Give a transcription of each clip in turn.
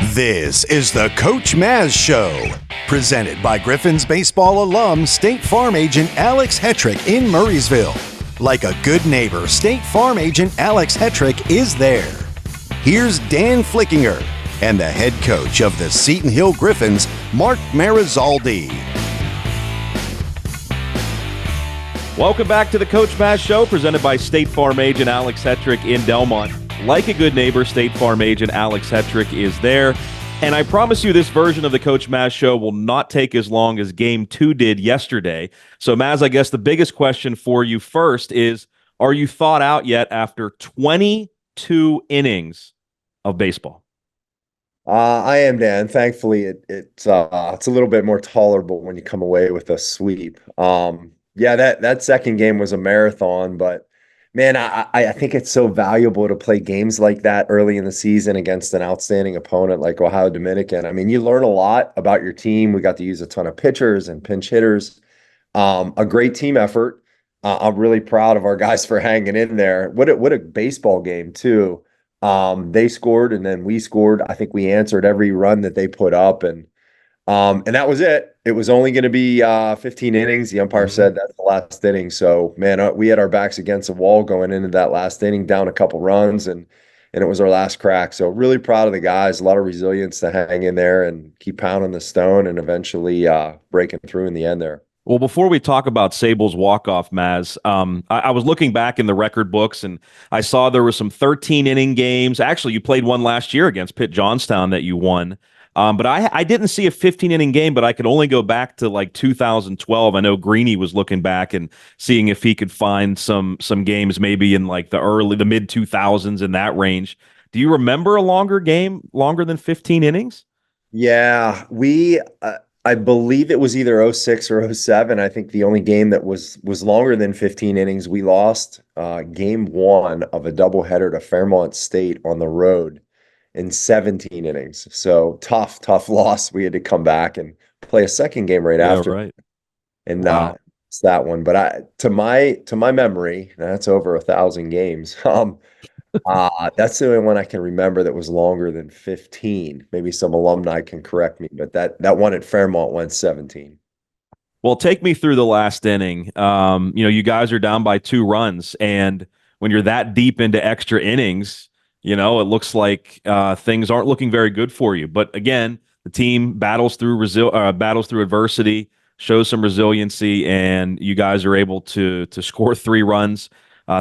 This is the Coach Maz Show, presented by Griffins baseball alum State Farm agent Alex Hetrick in Murraysville. Like a good neighbor, State Farm agent Alex Hetrick is there. Here's Dan Flickinger and the head coach of the Seton Hill Griffins, Mark Marizaldi. Welcome back to the Coach Maz Show, presented by State Farm agent Alex Hetrick in Delmont. Like a good neighbor, State Farm agent Alex Hetrick is there. And I promise you this version of the Coach Maz Show will not take as long as Game 2 did yesterday. So, Maz, I guess the biggest question for you first is, are you thawed out yet after 22 innings of baseball? I am, Dan. Thankfully, it's a little bit more tolerable when you come away with a sweep. That second game was a marathon, but man, I think it's so valuable to play games like that early in the season against an outstanding opponent like Ohio Dominican. I mean, you learn a lot about your team. We got to use a ton of pitchers and pinch hitters. A great team effort. I'm really proud of our guys for hanging in there. What a baseball game too. They scored and then we scored. I think we answered every run that they put up, and that was it. It was only going to be 15 innings. The umpire said that's the last inning. So, man, we had our backs against the wall going into that last inning, down a couple runs, and it was our last crack. So, really proud of the guys. A lot of resilience to hang in there and keep pounding the stone and eventually breaking through in the end there. Well, before we talk about Sable's walk-off, Maz, I was looking back in the record books, and I saw there were some 13-inning games. Actually, you played one last year against Pitt Johnstown that you won. But I didn't see a 15-inning game, but I could only go back to like 2012. I know Greeny was looking back and seeing if he could find some games maybe in like the mid 2000s in that range. Do you remember a longer game, longer than 15 innings? Yeah, I believe it was either 06 or 07. I think the only game that was longer than 15 innings, we lost game one of a doubleheader to Fairmont State on the road in 17 innings. So tough loss. We had to come back and play a second game right after. Right. And Wow. it's that one. But to my memory, that's over 1,000 games. That's the only one I can remember that was longer than 15. Maybe some alumni can correct me, but that one at Fairmont went 17. Well, take me through the last inning. You guys are down by 2 runs, and when you're that deep into extra innings, it looks like things aren't looking very good for you. But again, the team battles through adversity, shows some resiliency, and you guys are able to score 3 runs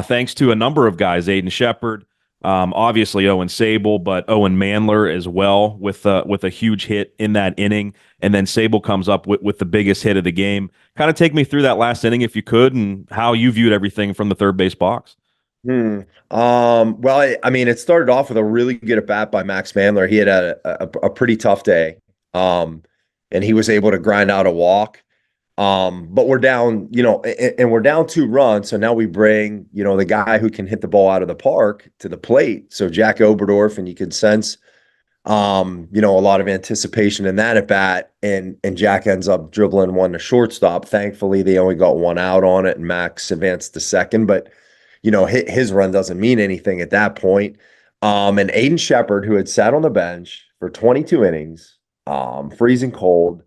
thanks to a number of guys: Aiden Shepard, obviously Owen Sable, but Owen Mandler as well with a huge hit in that inning. And then Sable comes up with the biggest hit of the game. Kind of take me through that last inning if you could, and how you viewed everything from the third base box. It started off with a really good at bat by Max Mandler. He had a pretty tough day, and he was able to grind out a walk. But we're down, and we're down 2 runs. So now we bring, the guy who can hit the ball out of the park to the plate. So Jack Oberdorf, and you could sense, a lot of anticipation in that at bat. And Jack ends up dribbling one to shortstop. Thankfully, they only got 1 out on it, and Max advanced to second. But his run doesn't mean anything at that point. And Aiden Shepard, who had sat on the bench for 22 innings, freezing cold,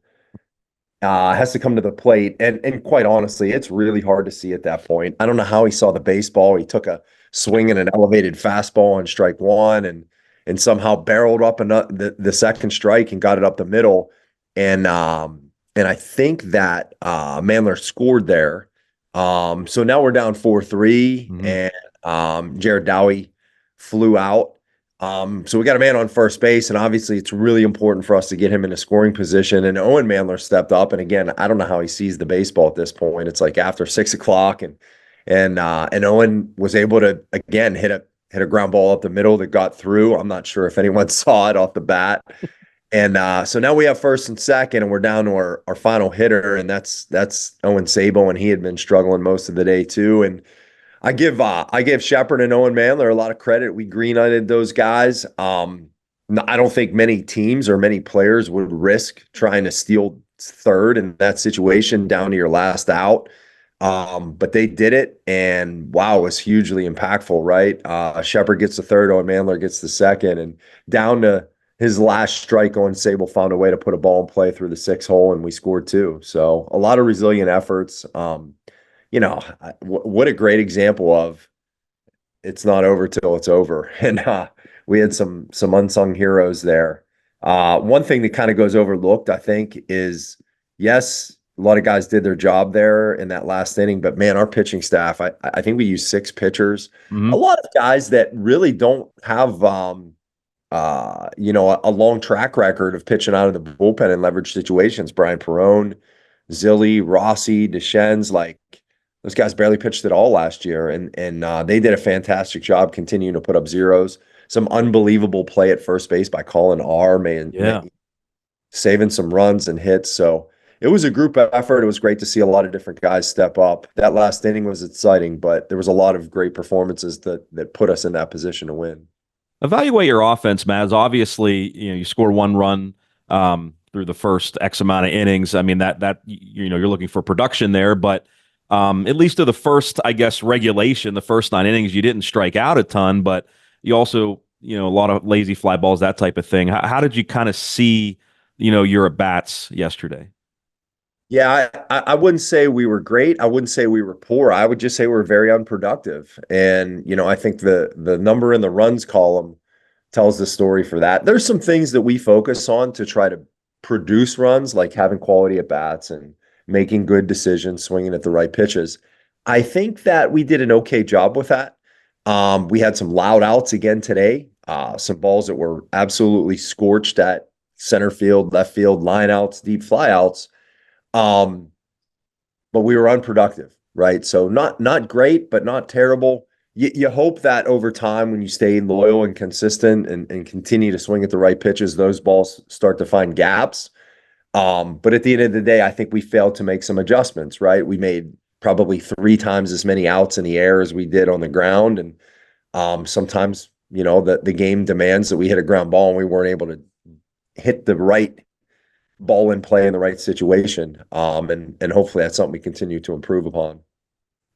has to come to the plate. And quite honestly, it's really hard to see at that point. I don't know how he saw the baseball. He took a swing and an elevated fastball on strike 1 and somehow barreled up the second strike and got it up the middle. And I think that Mandler scored there. So now we're down 4-3, and Jared Dowie flew out. So we got a man on first base, and obviously it's really important for us to get him in a scoring position. And Owen Mandler stepped up, and again, I don't know how he sees the baseball at this point. It's like after 6 o'clock, and Owen was able to again hit a ground ball up the middle that got through. I'm not sure if anyone saw it off the bat. And so now we have first and second, and we're down to our final hitter, and that's Owen Sable, and he had been struggling most of the day too. And I give Shepard and Owen Mandler a lot of credit. We green-lighted those guys. I don't think many teams or many players would risk trying to steal third in that situation down to your last out. But they did it, and wow, it was hugely impactful, right? Shepard gets the third, Owen Mandler gets the second, and down to his last strike on Sable found a way to put a ball in play through the 6 hole, and we scored two. So a lot of resilient efforts. What a great example of it's not over till it's over. And we had some unsung heroes there. One thing that kind of goes overlooked, I think, is yes, a lot of guys did their job there in that last inning, but man, our pitching staff, I think we used 6 pitchers. A Mhm. lot of guys that really don't have a long track record of pitching out of the bullpen in leverage situations. Brian Perone, Zilly, Rossi, Deschennes, like those guys barely pitched at all last year, and they did a fantastic job continuing to put up zeros. Some unbelievable play at first base by Colin R, Yeah. saving some runs and hits. So it was a group effort. It was great to see a lot of different guys step up. That last inning was exciting, but there was a lot of great performances that put us in that position to win. Evaluate your offense, Maz. Obviously, you score one run through the first X amount of innings. I mean that you're looking for production there, but at least to the first, I guess, regulation, the first 9 innings, you didn't strike out a ton, but you also a lot of lazy fly balls, that type of thing. How did you kind of see your at bats yesterday? Yeah, I wouldn't say we were great. I wouldn't say we were poor. I would just say we're very unproductive. And, I think the number in the runs column tells the story for that. There's some things that we focus on to try to produce runs, like having quality at bats and making good decisions, swinging at the right pitches. I think that we did an okay job with that. We had some loud outs again today, some balls that were absolutely scorched at center field, left field, line outs, deep fly outs. Um, but we were unproductive, right? So not great, but not terrible. You hope that over time, when you stay loyal and consistent and continue to swing at the right pitches, those balls start to find gaps. But at the end of the day, I think we failed to make some adjustments, right? We made probably 3 times as many outs in the air as we did on the ground. And sometimes, the game demands that we hit a ground ball and we weren't able to hit the right ball in play in the right situation. And hopefully that's something we continue to improve upon.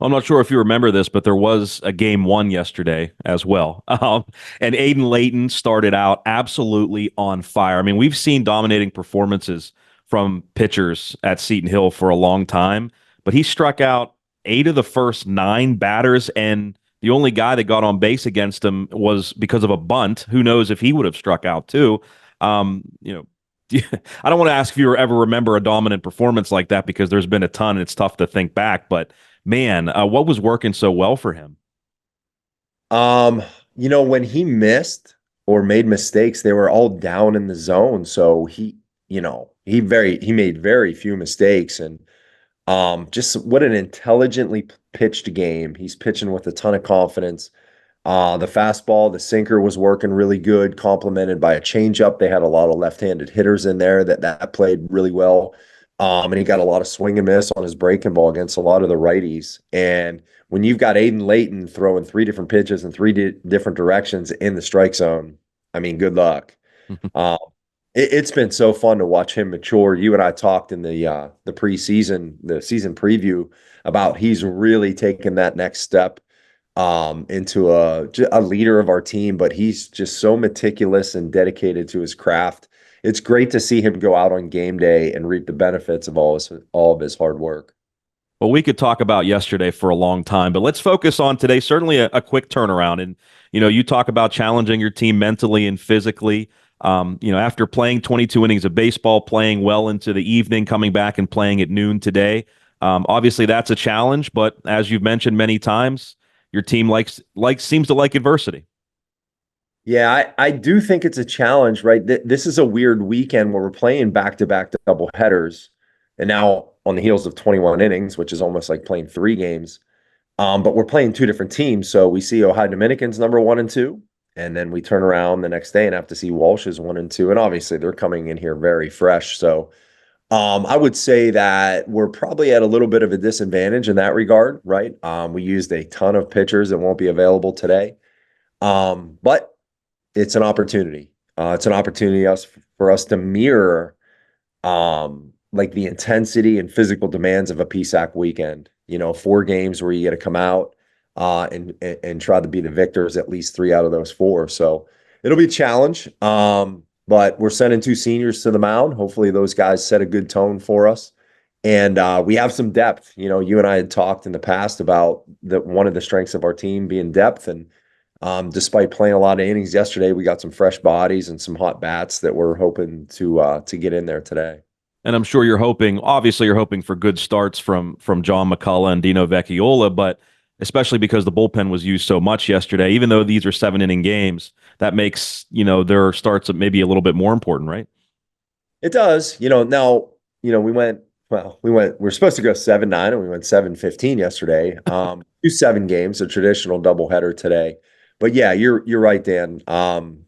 I'm not sure if you remember this, but there was a game one yesterday as well. And Aiden Layton started out absolutely on fire. I mean, we've seen dominating performances from pitchers at Seton Hill for a long time, but he struck out 8 of the first 9 batters, and the only guy that got on base against him was because of a bunt. Who knows if he would have struck out too? Um, you know, I don't want to ask if you ever remember a dominant performance like that because there's been a ton and it's tough to think back, but man, what was working so well for him? When he missed or made mistakes, they were all down in the zone. So he made very few mistakes, and just what an intelligently pitched game. He's pitching with a ton of confidence. The fastball, the sinker was working really good, complemented by a changeup. They had a lot of left-handed hitters in there that played really well. And he got a lot of swing and miss on his breaking ball against a lot of the righties. And when you've got Aiden Layton throwing 3 different pitches in different directions in the strike zone, I mean, good luck. Um, it's been so fun to watch him mature. You and I talked in the preseason, the season preview, about he's really taken that next step into a leader of our team, but he's just so meticulous and dedicated to his craft. It's great to see him go out on game day and reap the benefits of all of his hard work. Well, we could talk about yesterday for a long time, but let's focus on today. Certainly a quick turnaround. And, you talk about challenging your team mentally and physically. After playing 22 innings of baseball, playing well into the evening, coming back and playing at noon today. Obviously, that's a challenge, but as you've mentioned many times, your team seems to like adversity. Yeah, I do think it's a challenge, right? This is a weird weekend where we're playing back-to-back double headers, and now on the heels of 21 innings, which is almost like playing 3 games. But we're playing 2 different teams. So we see Ohio Dominicans number 1 and 2, and then we turn around the next day and have to see Walsh's 1 and 2. And obviously they're coming in here very fresh. So I would say that we're probably at a little bit of a disadvantage in that regard, right? We used a ton of pitchers that won't be available today. But it's an opportunity. It's an opportunity for us to mirror like the intensity and physical demands of a PSAC weekend. 4 games where you get to come out and try to be the victors at least 3 out of those 4. So it'll be a challenge. but we're sending two seniors to the mound. Hopefully those guys set a good tone for us. And we have some depth. You know, you and I had talked in the past about one of the strengths of our team being depth. And despite playing a lot of innings yesterday, we got some fresh bodies and some hot bats that we're hoping to get in there today. And I'm sure obviously you're hoping for good starts from John McCullough and Dino Vecchiola, but especially because the bullpen was used so much yesterday, even though these are 7-inning games, that makes, their starts maybe a little bit more important, right? It does. Now, we're supposed to go 7-9 and we went 7-15 yesterday. 2 7 games, a traditional doubleheader today. But yeah, you're right, Dan.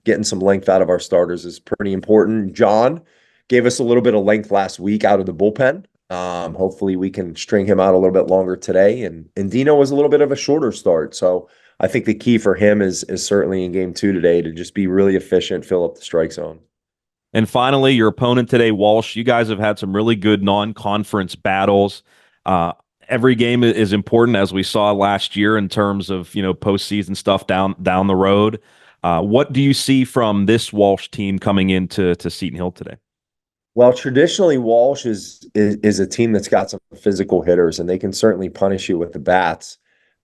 Getting some length out of our starters is pretty important. John gave us a little bit of length last week out of the bullpen. Hopefully we can string him out a little bit longer today. And Dino was a little bit of a shorter start. So I think the key for him is certainly in game 2 today to just be really efficient, fill up the strike zone. And finally, your opponent today, Walsh, you guys have had some really good non-conference battles. Every game is important, as we saw last year, in terms of postseason stuff down the road. What do you see from this Walsh team coming into Seton Hill today? Well, traditionally, Walsh is a team that's got some physical hitters, and they can certainly punish you with the bats.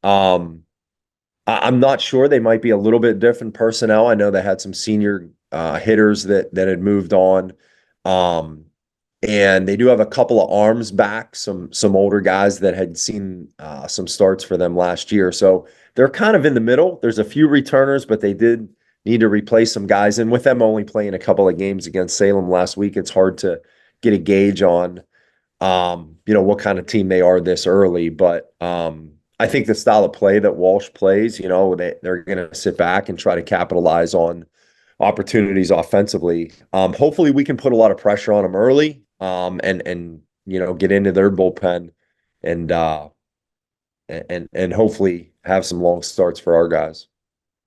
I'm not sure. They might be a little bit different personnel. I know they had some senior hitters that had moved on. And they do have a couple of arms back, some older guys that had seen some starts for them last year. So they're kind of in the middle. There's a few returners, but they did need to replace some guys. And with them only playing a couple of games against Salem last week, it's hard to get a gauge on, what kind of team they are this early. But I think the style of play that Walsh plays, they're going to sit back and try to capitalize on opportunities offensively. Hopefully we can put a lot of pressure on them early, and get into their bullpen and hopefully have some long starts for our guys.